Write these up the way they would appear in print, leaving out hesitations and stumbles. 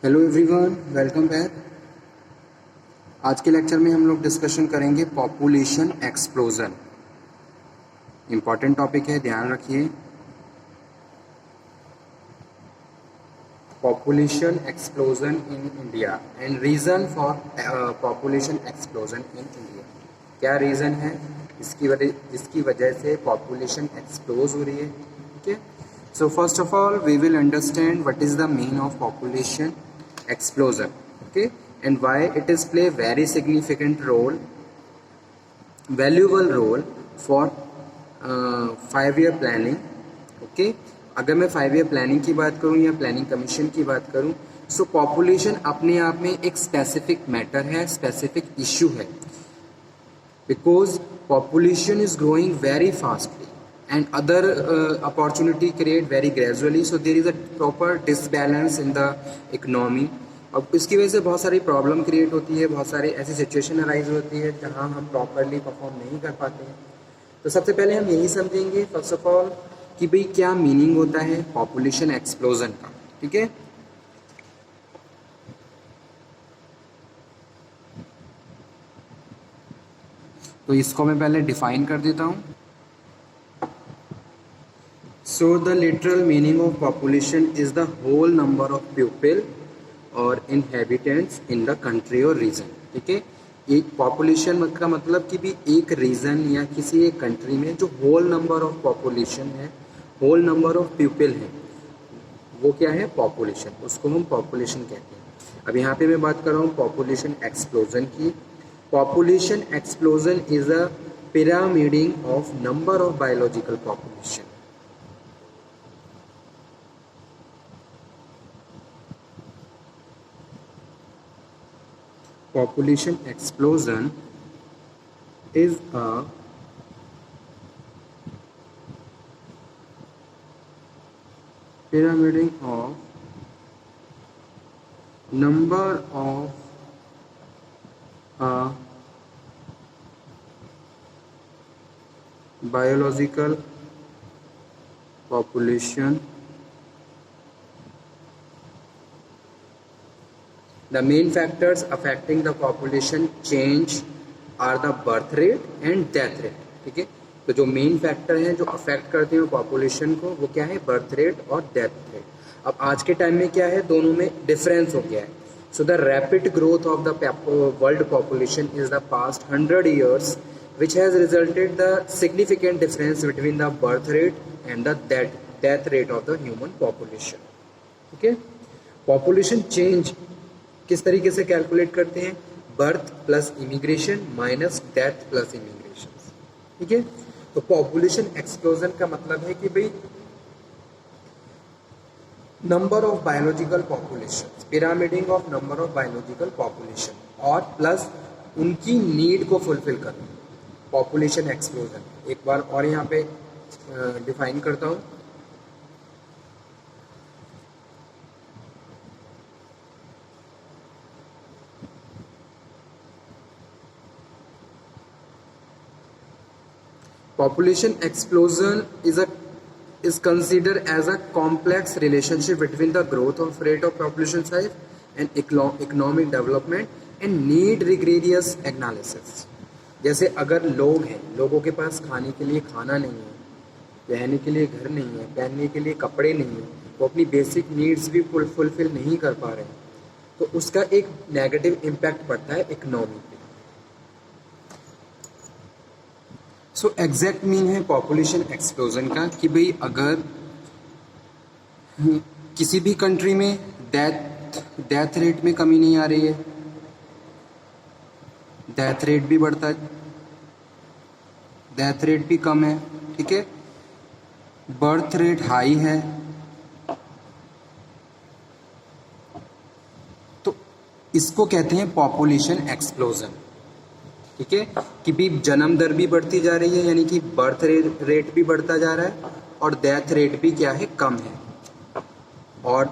Hello everyone, welcome back. आज के lecture में हम लोग डिस्कशन करेंगे पॉपुलेशन एक्सप्लोजन। इम्पॉर्टेंट टॉपिक है, ध्यान रखिए। Population explosion in India and reason for population explosion in India. क्या रीज़न है जिसकी वजह से पॉपुलेशन एक्सप्लोज हो रही है? ठीक है। So first of all, we will understand what is the meaning of population explosion, okay, and why it is play very significant role, valuable role for 5 year planning, okay. अगर मैं 5 year प्लानिंग की बात करूँ या planning commission की बात करूँ, सो population अपने आप में एक स्पेसिफिक मैटर है, स्पेसिफिक इशू है, because population is growing very fastly and other opportunity create very gradually, so there is a proper disbalance in the economy. अब इसकी वजह से बहुत सारी प्रॉब्लम क्रिएट होती है, बहुत सारी ऐसी सिचुएशन अराइज होती है जहाँ हम प्रॉपरली परफॉर्म नहीं कर पाते हैं। तो सबसे पहले हम यही समझेंगे फर्स्ट ऑफ ऑल कि भाई क्या मीनिंग होता है पॉपुलेशन एक्सप्लोजन का। ठीक है, तो इसको मैं पहले डिफाइन कर देता हूँ। So the literal meaning of population is the whole number of people और inhabitants in the country or region। ठीक है, एक पॉपुलेशन का मतलब कि भी एक रीजन या किसी एक कंट्री में जो होल नंबर ऑफ पॉपुलेशन है, होल नंबर ऑफ पीपल है, वो क्या है? पॉपुलेशन। उसको हम पॉपुलेशन कहते हैं। अब यहाँ पे मैं बात कर रहा हूँ पॉपुलेशन एक्सप्लोजन की। Population explosion is a pyramiding of number of biological population. Population explosion is a pyramiding of number of biological population. The main factors affecting the population change are the birth rate and death rate। ठीक है, तो जो main factor हैं जो affect करते हैं population को, वो क्या है? बर्थ रेट और डेथ रेट। अब आज के टाइम में क्या है, दोनों में डिफरेंस हो गया है। So the rapid growth of the world population is the past 100 years which has resulted the significant difference between the birth rate and the death rate of the human population। ठीक है, population change किस तरीके से calculate करते हैं? Birth plus immigration minus death plus immigration. ठीक है, तो पॉपुलेशन एक्सप्लोजन का मतलब है कि भाई number of biological population, pyramiding of number of biological population और प्लस उनकी नीड को फुलफिल करना, पॉपुलेशन एक्सप्लोजन। एक बार और यहाँ पे डिफाइन करता हूँ। Population explosion is considered as a complex relationship between the growth of rate of population size and economic development and need rigorous analysis। जैसे अगर लोग हैं, लोगों के पास खाने के लिए खाना नहीं है, रहने के लिए घर नहीं है, पहनने के लिए कपड़े नहीं है, वो अपनी बेसिक नीड्स भी फुलफिल नहीं कर पा रहे हैं, तो उसका एक नेगेटिव इम्पैक्ट पड़ता है इकोनॉमी पे। सो एग्जैक्ट मीन है पॉपुलेशन एक्सप्लोजन का कि भाई अगर किसी भी कंट्री में डेथ रेट में कमी नहीं आ रही है, डेथ रेट भी बढ़ता है, डेथ रेट भी कम है, ठीक है, बर्थ रेट हाई है, तो इसको कहते हैं पॉपुलेशन एक्सप्लोजन। ठीक है, कि भी जन्म दर भी बढ़ती जा रही है, यानी कि बर्थ रेट भी बढ़ता जा रहा है और डेथ रेट भी क्या है? कम है, और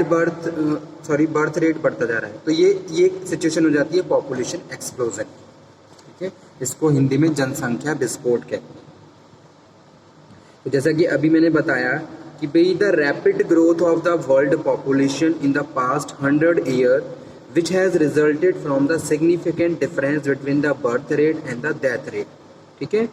बर्थ रेट बढ़ता जा रहा है। तो ये सिचुएशन हो जाती है पॉपुलेशन एक्सप्लोजन। ठीक है, इसको हिंदी में जनसंख्या विस्फोट कहते हैं। तो जैसा कि अभी मैंने बताया कि भाई the rapid growth of the world population in the past 100 year which has resulted from the significant difference between the birth rate and the death rate, ठीक है,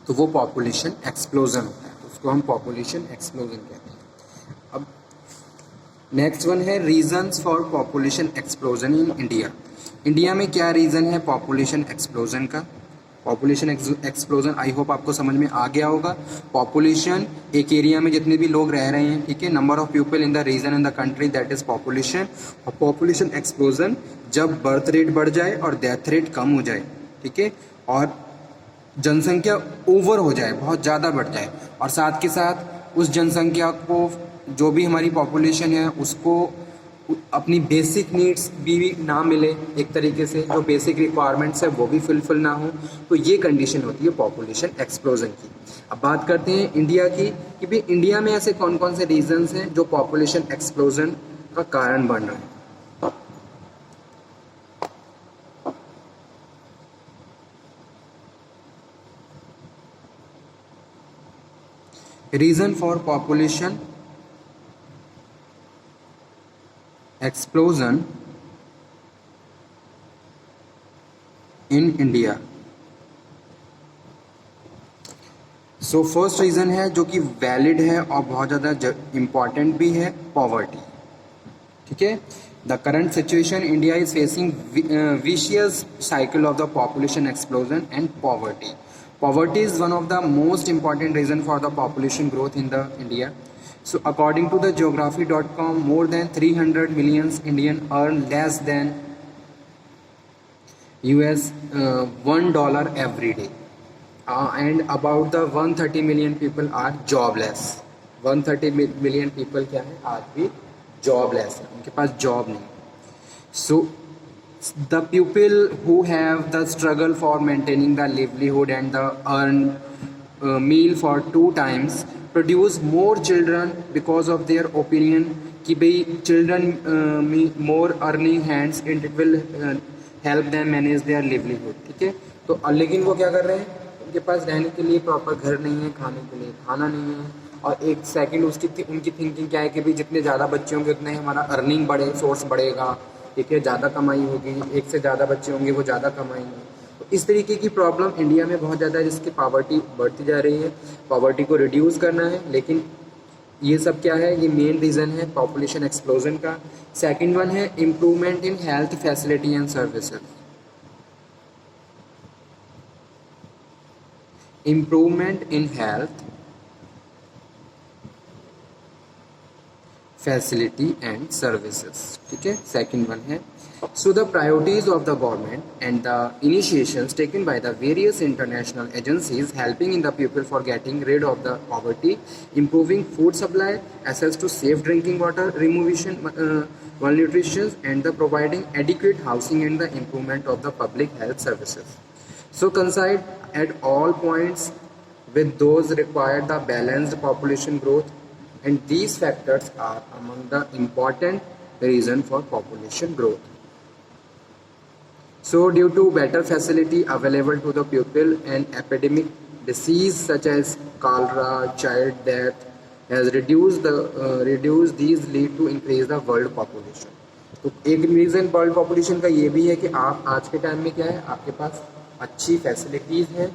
तो वो पॉपुलेशन एक्सप्लोजन होता है, उसको हम पॉपुलेशन एक्सप्लोजन कहते हैं। अब नेक्स्ट वन है reasons for population explosion in India. India में क्या रीज़न है पॉपुलेशन एक्सप्लोजन का? पॉपुलेशन एक्सप्लोजन आई होप आपको समझ में आ गया होगा। पॉपुलेशन, एक एरिया में जितने भी लोग रह रहे हैं, ठीक है, number of people in the region in the country, that is population. और पॉपुलेशन एक्सप्लोजन जब बर्थ रेट बढ़ जाए और डेथ रेट कम हो जाए, ठीक है, और जनसंख्या ओवर हो जाए, बहुत ज़्यादा बढ़ जाए, और साथ के साथ उस जनसंख्या को, जो भी हमारी पॉपुलेशन है, उसको अपनी बेसिक नीड्स भी ना मिले, एक तरीके से जो बेसिक रिक्वायरमेंट्स है वो भी फुलफिल ना हो, तो ये कंडीशन होती है पॉपुलेशन एक्सप्लोजन की। अब बात करते हैं इंडिया की कि भाई इंडिया में ऐसे कौन कौन से रीजंस हैं जो पॉपुलेशन एक्सप्लोजन का कारण बन रहे हैं। Reason for population explosion in India. So first reason है जो कि वैलिड है और बहुत ज़्यादा इम्पॉर्टेंट भी है, पॉवर्टी, ठीक है। The current situation India is facing vicious cycle of the population explosion and poverty. Poverty is one of the most important reason for the population growth in the India. So according to the geography.com, more than 300 million Indian earn less than US $1 every day. And about the 130 million people are jobless. 130 million people क्या है, आज भी jobless है, उनके पास job नहीं। So the people who have the struggle for maintaining the livelihood and the earn meal for 2 times produce more children because of their opinion कि भाई children more earning hands and it will help them manage their livelihood, ठीक है। तो लेकिन वो क्या कर रहे हैं, उनके पास रहने के लिए प्रॉपर घर नहीं है, खाने के लिए खाना नहीं है, और एक सेकंड उनकी थिंकिंग क्या है कि भाई जितने ज़्यादा बच्चे होंगे उतने हमारा अर्निंग बढ़े, सोर्स बढ़ेगा, ठीक है, ज़्यादा कमाई होगी, एक से ज़्यादा बच्चे होंगे वो ज़्यादा कमाएंगे। तो इस तरीके की प्रॉब्लम इंडिया में बहुत ज़्यादा है, जिसकी पॉवर्टी बढ़ती जा रही है। पॉवर्टी को रिड्यूस करना है, लेकिन ये सब क्या है, ये मेन रीज़न है पॉपुलेशन एक्सप्लोजन का। सेकंड वन है improvement in health facility and services. Improvement in health facility and services, ठीक है, सेकंड वन है। So the priorities of the government and the initiations taken by the various international agencies helping in the people for getting rid of the poverty, improving food supply, access to safe drinking water, removation malnutrition and the providing adequate housing and the improvement of the public health services. So coincide at all points with those required the balanced population growth, and these factors are among the important reason for population growth. So due to better facility available to the people, and epidemic disease such as cholera, child death has reduced these lead to increase the world population. तो एक reason world population का ये भी है कि आप आज के टाइम में क्या है, आपके पास अच्छी फैसिलिटीज़ हैं,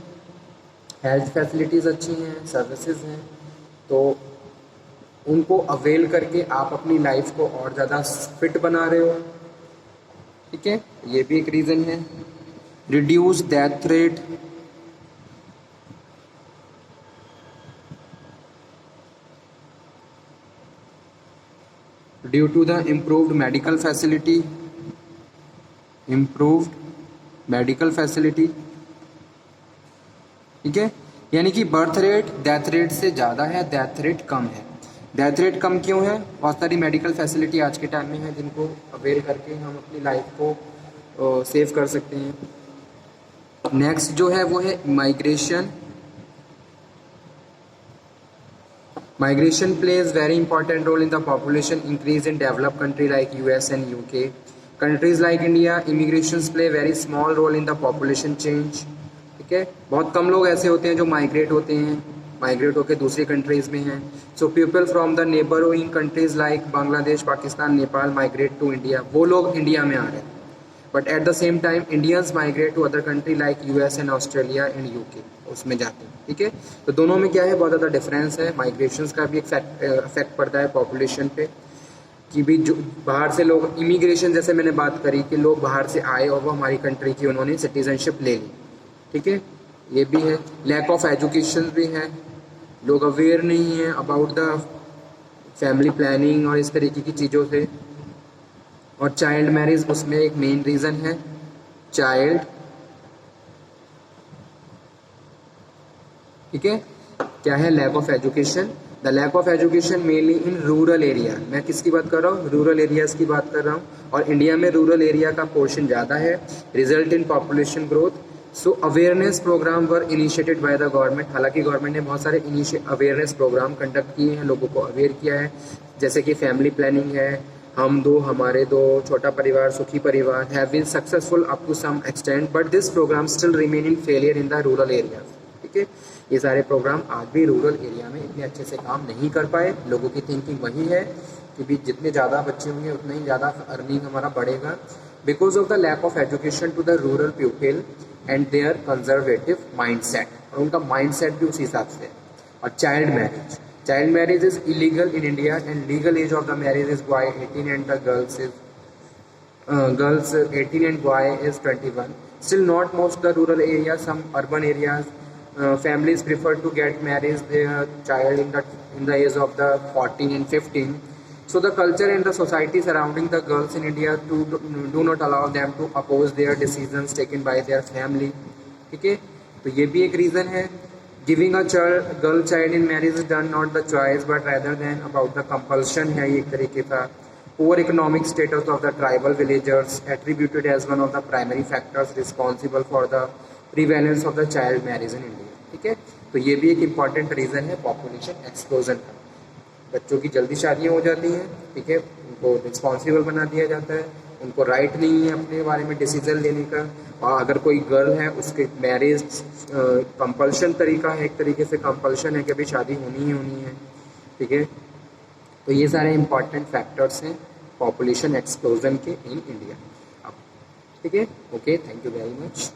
हेल्थ फैसिलिटीज़ अच्छी हैं, सर्विसेज हैं, तो उनको अवेल करके आप अपनी लाइफ को और ज़्यादा फिट बना रहे हो, ठीक है, ये भी एक रीज़न है। Reduce death rate, due to the improved medical facility, ठीक है, यानी कि बर्थ रेट डेथ रेट से ज़्यादा है, डेथ रेट कम है। डेथ रेट कम क्यों है? बहुत सारी मेडिकल फैसिलिटी आज के टाइम में है जिनको अवेल करके हम अपनी लाइफ को सेव कर सकते हैं। नेक्स्ट जो है वो है migration. Migration plays very important role in the population increase in developed country like US and UK. Countries like India, immigrations play very small role in the population change. ठीक है, बहुत कम लोग ऐसे होते हैं जो माइग्रेट होते हैं माइग्रेट होकर दूसरी कंट्रीज़ में हैं. So people from the neighbouring countries like Bangladesh, Pakistan, Nepal migrate to India. वो लोग इंडिया में आ रहे हैं. But at the same time Indians migrate to other country like US and Australia and UK, उसमें जाते हैं. ठीक है, तो दोनों में क्या है, बहुत ज़्यादा डिफरेंस है. माइग्रेशंस का भी एक इफेक्ट पड़ता है पॉपुलेशन पे, कि भी जो बाहर से लोग इमिग्रेशन, जैसे मैंने बात करी कि लोग बाहर से आए और वो हमारी कंट्री की उन्होंने सिटीजनशिप ले ली. ठीक है, ये भी है. लैक ऑफ एजुकेशन भी है, लोग अवेयर नहीं है अबाउट द फैमिली प्लानिंग और इस तरीके की चीज़ों से. और चाइल्ड मैरिज उसमें एक मेन रीज़न है. चाइल्ड, ठीक है, क्या है, lack of education. The lack of education mainly in rural area. मैं किसकी बात कर रहा हूँ, रूरल एरियाज़ की बात कर रहा हूँ. और इंडिया में रूरल एरिया का पोर्शन ज़्यादा है. Result in population growth. So awareness programme were initiated by the government. हालांकि गवर्नमेंट ने बहुत सारे अवेयरनेस प्रोग्राम कंडक्ट किए हैं, लोगों को अवेयर किया है, जैसे कि फैमिली प्लानिंग है, हम दो हमारे दो, छोटा परिवार सुखी परिवार, have been successful up to some extent, but this programme still remain in failure in the rural area. ठीक है, ये सारे प्रोग्राम आज भी रूरल एरिया में इतने अच्छे से काम नहीं कर पाए. लोगों की थिंकिंग वही है कि भी जितने ज़्यादा बच्चे होंगे उतना ही ज़्यादा अर्निंग हमारा बढ़ेगा. Because of the lack of education to the rural people and their conservative mindset, और उनका माइंडसेट भी उसी हिसाब से है. और child marriage. Child marriage is illegal in India and legal age of the marriage is boy 18 and the girls 18 and boy is 21. Still not most the rural areas, some urban areas, families prefer to get married their child in the age of the 14 and 15. So the culture and the society surrounding the girls in India do not allow them to oppose their decisions taken by their family. ठीक है, तो ये भी एक reason है. Giving a girl child in marriage is done not the choice but rather than about the compulsion है ये एक तरीके का. Poor economic status of the tribal villagers attributed as one of the primary factors responsible for the prevalence of the child marriage in India. ठीक है, तो ये भी एक इम्पॉर्टेंट रीज़न है पॉपुलेशन एक्सप्लोजन का. बच्चों की जल्दी शादियाँ हो जाती हैं. ठीक है, उनको रिस्पॉन्सिबल बना दिया जाता है, उनको राइट नहीं है अपने बारे में डिसीजन लेने का. और अगर कोई गर्ल है उसके मैरिज कंपल्शन तरीका है, एक तरीके से कंपल्शन है कि अभी शादी होनी ही होनी है. ठीक है, तो ये सारे इंपॉर्टेंट फैक्टर्स हैं पॉपुलेशन एक्सप्लोजन के इन इंडिया. ठीक है, okay, thank you very much.